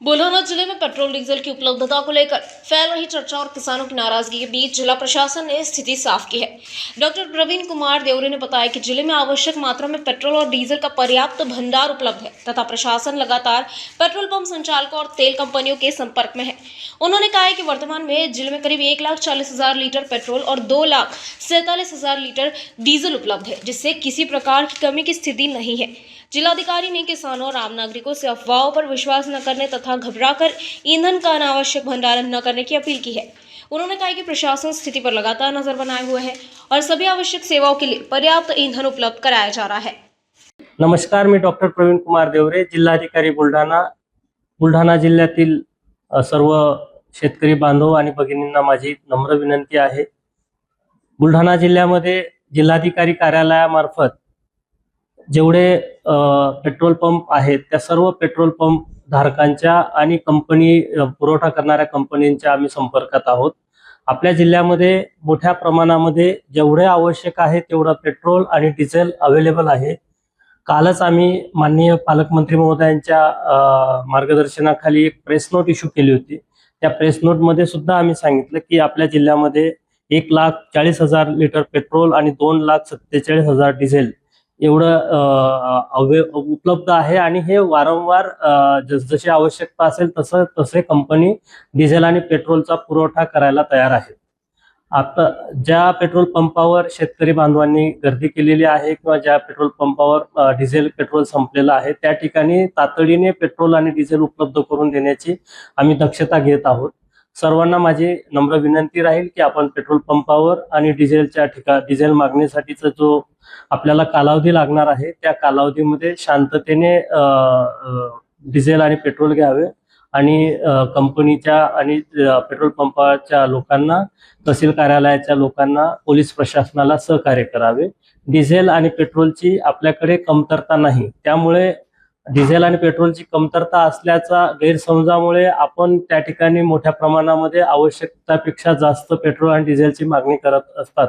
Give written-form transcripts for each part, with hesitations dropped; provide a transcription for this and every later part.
बुलढाना जिले में petrol diesel की उपलब्धता को लेकर फैल रही चर्चा और किसानों की नाराजगी के बीच जिला प्रशासन ने स्थिति साफ की है। डॉक्टर प्रवीण कुमार देवरे ने बताया कि जिले में आवश्यक मात्रा में पेट्रोल और डीजल का पर्याप्त भंडार उपलब्ध है तथा प्रशासन लगातार पेट्रोल पंप संचालकों और तेल कंपनियों के संपर्क में है। उन्होंने कहा है कि वर्तमान में जिले में करीब 1,40,000 लीटर पेट्रोल और 2,47,000 लीटर डीजल उपलब्ध है, जिससे किसी प्रकार की कमी की स्थिति नहीं है। जिलाधिकारी ने किसानों और आम नागरिकों से अफवाहों पर विश्वास न करने तथा घबराकर ईंधन का अनावश्यक भंडारण न करने की अपील की है। उन्होंने कहा कि प्रशासन स्थिति पर लगातार नजर बनाए हुए है और सभी आवश्यक सेवाओं के लिए पर्याप्त ईंधन उपलब्ध कराया जा रहा है। नमस्कार, मी डॉक्टर प्रवीण कुमार देवरे, जिल्हाधिकारी बुलढाणा जिल्ह्यातील सर्व शेतकरी बांधव आणि भगिनींना माझी नम्र विनंती आहे। बुलढाणा जिल्ह्यामध्ये जिल्हाधिकारी कार्यालयामार्फत जेवढे पेट्रोल पंप आहेत त्या सर्व पेट्रोल पंप धारकांच्या आणि कंपनी पुरवठा करणाऱ्या कंपन्यांच्या आम्ही संपर्कात आहोत। आपल्या जिल्ह्यामध्ये मोठ्या प्रमाणामध्ये जेवढे आवश्यक आहे तेवढा पेट्रोल आणि डिझेल अवेलेबल आहे। कालच आम्ही माननीय पालकमंत्री महोदयांच्या मार्गदर्शनाखाली एक प्रेस नोट इश्यू केली होती। त्या प्रेस नोट मध्ये सुद्धा आम्ही सांगितलं की आपल्या जिल्ह्यामध्ये 1,40,000 लिटर पेट्रोल आणि 2,47,000 डिझेल एवढं उपलब्ध आहे आणि हे वारंवार जसजशी आवश्यकता असेल तसे कंपनी डिझेल आणि पेट्रोलचा पुरवठा करायला तयार आहे। आता ज्या पेट्रोल पंपावर शेतकरी बांधवांनी गर्दी केलेली आहे किंवा ज्या पेट्रोल पंपावर डिझेल पेट्रोल संपलेलं आहे त्या ठिकाणी तातडीने पेट्रोल आणि डिझेल उपलब्ध करून देण्याची आम्ही दक्षता घेत आहोत। सर्वांना माझी नम्र विनंती राहील की आपण पेट्रोल पंपावर आणि डिझेल मागणीसाठीचा जो आपल्याला कालावधी लागणार आहे त्या कालावधीमध्ये शांततेने डिझेल आणि पेट्रोल घ्यावे आणि कंपनीच्या आणि पेट्रोल पंपाच्या लोकांना, तहसील कार्यालयाच्या लोकांना, पोलीस प्रशासनाला सहकार्य करावे। डिझेल आणि पेट्रोलची आपल्याकडे कमतरता नाही, त्यामुळे डिझेल आणि पेट्रोलची कमतरता असल्याचा गैरसमजामुळे आपण त्या ठिकाणी मोठ्या प्रमाणामध्ये आवश्यकतेपेक्षा जास्त पेट्रोल आणि डिझेलची मागणी करत असतात।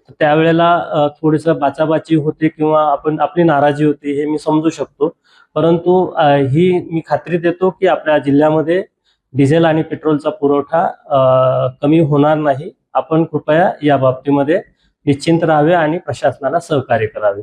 त्यावेळेला थोडीसं बाचाबाची होते किंवा आपली नाराजी होती, हे मी समजू शकतो। परंतु ही मी खात्री देतो की आपल्या जिल्ह्यामध्ये डिझेल आणि पेट्रोलचा पुरवठा कमी होणार नाही। आपण कृपया या बाबतीमध्ये निश्चिंत राहावे आणि प्रशासनाला सहकार्य करावे।